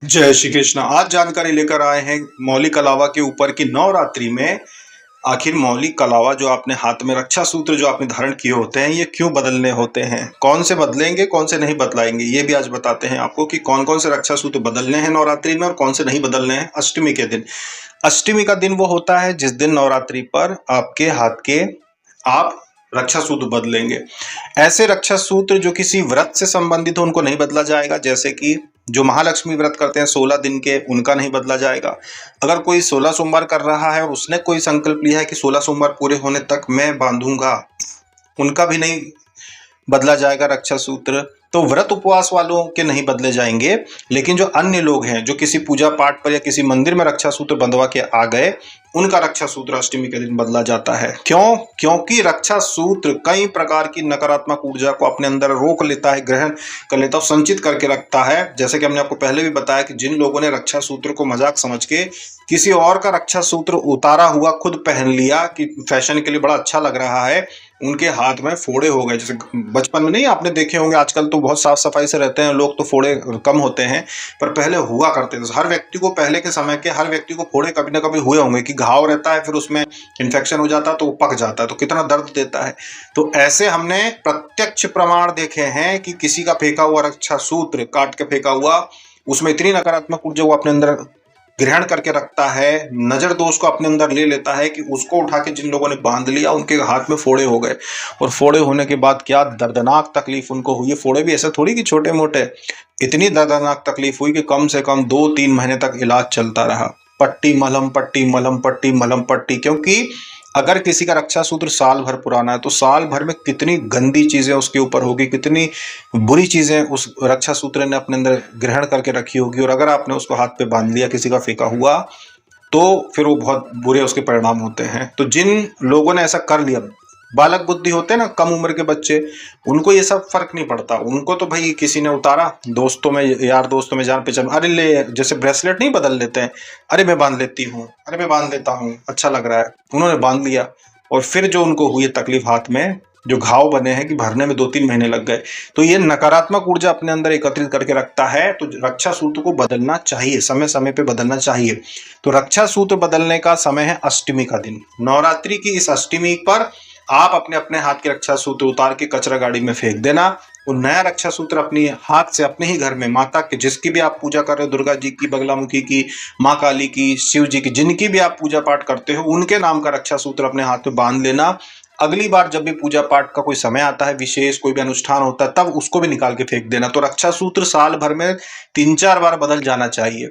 जय श्री कृष्ण। आज जानकारी लेकर आए हैं मौलिक अलावा के ऊपर की नवरात्रि में आखिर मौलिक अलावा जो आपने हाथ में रक्षा सूत्र जो आपने धारण किए होते हैं ये क्यों बदलने होते हैं, कौन से बदलेंगे कौन से नहीं बदलाएंगे, ये भी आज बताते हैं आपको कि कौन कौन से रक्षा सूत्र बदलने हैं नवरात्रि में और कौन से नहीं बदलने हैं अष्टमी के दिन। अष्टमी का दिन वो होता है जिस दिन नवरात्रि पर आपके हाथ के आप रक्षा सूत्र बदलेंगे। ऐसे रक्षा सूत्र जो किसी व्रत से संबंधित हो उनको नहीं बदला जाएगा, जैसे कि जो महालक्ष्मी व्रत करते हैं 16 दिन के, उनका नहीं बदला जाएगा। अगर कोई 16 सोमवार कर रहा है और उसने कोई संकल्प लिया है कि 16 सोमवार पूरे होने तक मैं बांधूंगा, उनका भी नहीं बदला जाएगा रक्षा सूत्र। तो व्रत उपवास वालों के नहीं बदले जाएंगे, लेकिन जो अन्य लोग हैं जो किसी पूजा पाठ पर या किसी मंदिर में रक्षा सूत्र बंधवा के आ गए, उनका रक्षा सूत्र अष्टमी के दिन बदला जाता है। क्यों? क्योंकि रक्षा सूत्र कई प्रकार की नकारात्मक ऊर्जा को अपने अंदर रोक लेता है, ग्रहण कर लेता है, संचित करके रखता है। जैसे कि हमने आपको पहले भी बताया कि जिन लोगों ने रक्षा सूत्र को मजाक समझ के किसी और का रक्षा सूत्र उतारा हुआ खुद पहन लिया कि फैशन के लिए बड़ा अच्छा लग रहा है, उनके हाथ में फोड़े हो गए। जैसे बचपन में नहीं आपने देखे होंगे, आजकल तो बहुत साफ सफाई से रहते हैं लोग, तो फोड़े कम होते हैं, पर पहले हुआ करते थे। हर व्यक्ति को, पहले के समय के हर व्यक्ति को फोड़े कभी ना कभी हुए होंगे कि घाव रहता है, फिर उसमें इन्फेक्शन हो जाता है तो वो पक जाता है, तो कितना दर्द देता है। तो ऐसे हमने प्रत्यक्ष प्रमाण देखे हैं कि किसी का फेंका हुआ रक्षा सूत्र, काट के फेंका हुआ, उसमें इतनी नकारात्मक ऊर्जा वो अपने अंदर ग्रहण करके रखता है, नजर दोष को अपने अंदर ले लेता है कि उसको उठा के जिन लोगों ने बांध लिया उनके हाथ में फोड़े हो गए। और फोड़े होने के बाद क्या दर्दनाक तकलीफ उनको हुई। फोड़े भी ऐसे थोड़ी कि छोटे मोटे, इतनी दर्दनाक तकलीफ हुई कि कम से कम 2-3 महीने तक इलाज चलता रहा। पट्टी मलहम पट्टी मलहम पट्टी मलहम पट्टी। क्योंकि अगर किसी का रक्षा सूत्र साल भर पुराना है तो साल भर में कितनी गंदी चीजें उसके ऊपर होगी, कितनी बुरी चीजें उस रक्षा सूत्र ने अपने अंदर ग्रहण करके रखी होगी। और अगर आपने उसको हाथ पे बांध लिया किसी का फेंका हुआ, तो फिर वो बहुत बुरे उसके परिणाम होते हैं। तो जिन लोगों ने ऐसा कर लिया, बालक बुद्धि होते हैं ना, कम उम्र के बच्चे, उनको ये सब फर्क नहीं पड़ता। उनको तो भाई किसी ने उतारा, दोस्तों में, यार दोस्तों में जान पहचान, अरे ले, जैसे ब्रेसलेट नहीं बदल लेते हैं, अरे मैं बांध लेती हूँ, अरे मैं बांध लेता हूँ, अच्छा लग रहा है, उन्होंने बांध लिया। और फिर जो उनको हुई तकलीफ, हाथ में जो घाव बने हैं कि भरने में 2-3 महीने लग गए। तो ये नकारात्मक ऊर्जा अपने अंदर एकत्रित करके रखता है। तो रक्षा सूत्र को बदलना चाहिए, समय समय पे बदलना चाहिए। तो रक्षा सूत्र बदलने का समय है अष्टमी का दिन। नवरात्रि की इस अष्टमी पर आप अपने अपने हाथ के रक्षा सूत्र उतार के कचरा गाड़ी में फेंक देना। वो नया रक्षा सूत्र अपनी हाथ से अपने ही घर में, माता के जिसकी भी आप पूजा कर रहे हो, दुर्गा जी की, बगलामुखी की, माँ काली की, शिव जी की, जिनकी भी आप पूजा पाठ करते हो, उनके नाम का रक्षा सूत्र अपने हाथ में बांध लेना। अगली बार जब भी पूजा पाठ का कोई समय आता है, विशेष कोई भी अनुष्ठान होता है, तब उसको भी निकाल के फेंक देना। तो रक्षा सूत्र साल भर में 3-4 बार बदल जाना चाहिए।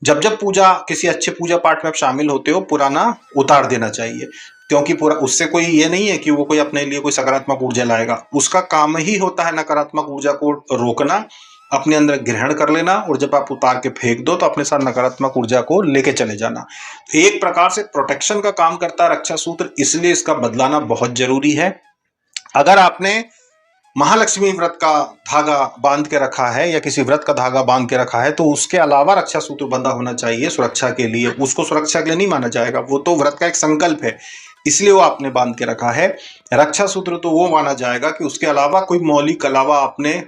जब जब पूजा, किसी अच्छे पूजा पाठ में आप शामिल होते हो, पुराना उतार देना चाहिए। क्योंकि पूरा उससे कोई ये नहीं है कि वो कोई अपने लिए कोई सकारात्मक ऊर्जा लाएगा। उसका काम ही होता है नकारात्मक ऊर्जा को रोकना, अपने अंदर ग्रहण कर लेना, और जब आप उतार के फेंक दो तो अपने साथ नकारात्मक ऊर्जा को लेके चले जाना। एक प्रकार से प्रोटेक्शन का काम करता है रक्षा सूत्र, इसलिए इसका बदलाना बहुत जरूरी है। अगर आपने महालक्ष्मी व्रत का धागा बांध के रखा है या किसी व्रत का धागा बांध के रखा है, तो उसके अलावा रक्षा सूत्र बंधा होना चाहिए सुरक्षा के लिए। उसको सुरक्षा के लिए नहीं माना जाएगा, वो तो व्रत का एक संकल्प है, इसलिए वो आपने बांध के रखा है। रक्षा सूत्र तो वो माना जाएगा कि उसके अलावा कोई मौलिक अलावा आपने,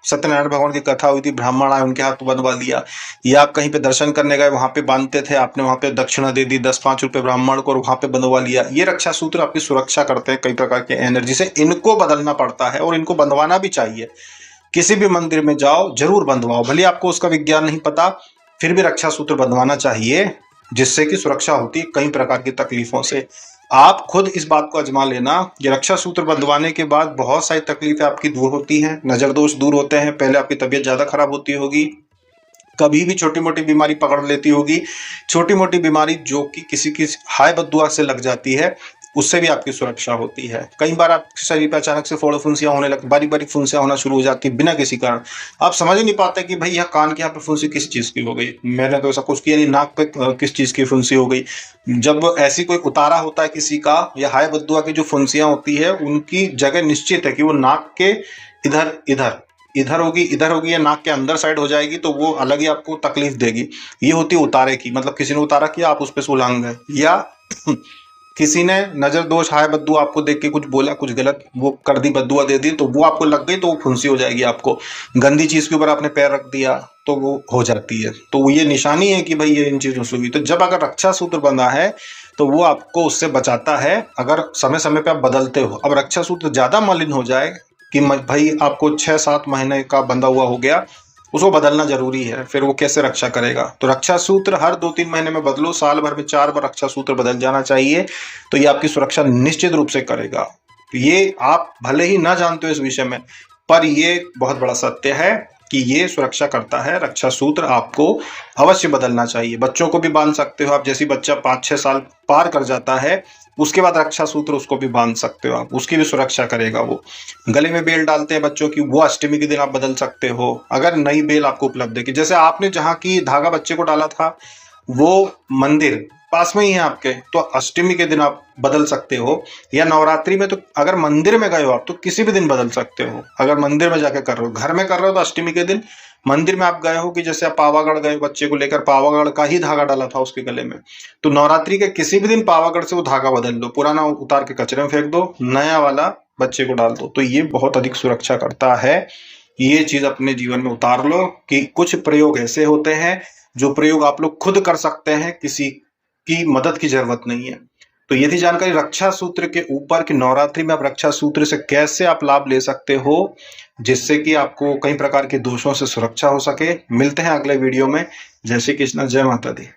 सत्यनारायण भगवान की कथा हुई थी, ब्राह्मण आए, उनके हाथ बनवा दिया, या आप कहीं पे दर्शन करने गए, वहां पे बांधते थे, आपने वहां पे दक्षिणा दे दी 10-5 रुपए ब्राह्मण को और वहां पे बंधवा लिया। ये रक्षा सूत्र आपकी सुरक्षा करते हैं कई प्रकार के एनर्जी से। इनको बदलना पड़ता है और इनको बंधवाना भी चाहिए। किसी भी मंदिर में जाओ, जरूर बंधवाओ, भले आपको उसका विज्ञान नहीं पता, फिर भी रक्षा सूत्र बंधवाना चाहिए, जिससे कि सुरक्षा होती है कई प्रकार की तकलीफों से। आप खुद इस बात को आजमा लेना, ये रक्षा सूत्र बंधवाने के बाद बहुत सारी तकलीफें आपकी दूर होती हैं, नजर दोष दूर होते हैं। पहले आपकी तबीयत ज्यादा खराब होती होगी, कभी भी छोटी मोटी बीमारी पकड़ लेती होगी, छोटी मोटी बीमारी जो कि किसी की हाय बद्दुआ से लग जाती है, उससे भी आपकी सुरक्षा होती है। कई बार आपके शरीर पर अचानक से फोड़े फुंसियां होने लगती, बारीक बारीक फुंसियां होना शुरू हो जाती है बिना किसी कारण। आप समझ ही नहीं पाते कि भाई यह कान के यहाँ पे फुंसी किस चीज की हो गई, मैंने तो ऐसा कुछ किया नहीं, नाक पे किस चीज की फुंसी हो गई। जब ऐसी कोई उतारा होता है किसी का, या हाय बद्दुआ की जो फुंसियां होती है, उनकी जगह निश्चित है कि वो नाक के इधर इधर इधर होगी, इधर होगी, या नाक के अंदर साइड हो जाएगी, तो वो अलग ही आपको तकलीफ देगी। ये होती है उतारे की, मतलब किसी ने उतारा किया, आप उस पर सुलंग गए, या किसी ने नजर दोष, हाय बद्दुआ आपको देख के कुछ बोला, कुछ गलत वो कर दी, बद्दुआ दे दी, तो वो आपको लग गई, तो वो फुंसी हो जाएगी आपको। गंदी चीज के ऊपर आपने पैर रख दिया, तो वो हो जाती है। तो ये निशानी है कि भाई ये इन चीज़ों से हुई। तो जब अगर रक्षा सूत्र बंधा है तो वो आपको उससे बचाता है, अगर समय समय पे आप बदलते हो। अब रक्षा सूत्र ज़्यादा मलिन हो जाए कि भाई आपको 6-7 महीने का बंधा हुआ हो गया, उसको बदलना जरूरी है, फिर वो कैसे रक्षा करेगा। तो रक्षा सूत्र हर 2-3 महीने में बदलो, साल भर में 4 बार रक्षा सूत्र बदल जाना चाहिए। तो ये आपकी सुरक्षा निश्चित रूप से करेगा। ये आप भले ही ना जानते हो इस विषय में, पर ये बहुत बड़ा सत्य है कि ये सुरक्षा करता है। रक्षा सूत्र आपको अवश्य बदलना चाहिए। बच्चों को भी बांध सकते हो आप, जैसे बच्चा 5-6 साल पार कर जाता है उसके बाद रक्षा सूत्र उसको भी बांध सकते हो आप, उसकी भी सुरक्षा करेगा वो। गले में बेल डालते हैं बच्चों की, वो अष्टमी के दिन आप बदल सकते हो अगर नई बेल आपको उपलब्ध है। कि जैसे आपने जहाँ की धागा बच्चे को डाला था वो मंदिर पास में ही है आपके, तो अष्टमी के दिन आप बदल सकते हो। या नवरात्रि में तो अगर मंदिर में गए हो आप तो किसी भी दिन बदल सकते हो। अगर मंदिर में जाके कर रहे हो, घर में कर रहे हो तो अष्टमी के दिन। मंदिर में आप गए हो कि जैसे आप पावागढ़ गए बच्चे को लेकर, पावागढ़ का ही धागा डाला था उसके गले में, तो नवरात्रि के किसी भी दिन पावागढ़ से वो धागा बदल दो, पुराना उतार के कचरे में फेंक दो, नया वाला बच्चे को डाल दो। तो ये बहुत अधिक सुरक्षा करता है। ये चीज अपने जीवन में उतार लो कि कुछ प्रयोग ऐसे होते हैं जो प्रयोग आप लोग खुद कर सकते हैं, किसी की मदद की जरूरत नहीं है। तो ये थी जानकारी रक्षा सूत्र के ऊपर कि नवरात्रि में आप रक्षा सूत्र से कैसे आप लाभ ले सकते हो, जिससे कि आपको कई प्रकार के दोषों से सुरक्षा हो सके। मिलते हैं अगले वीडियो में। जय श्री कृष्ण, जय माता दी।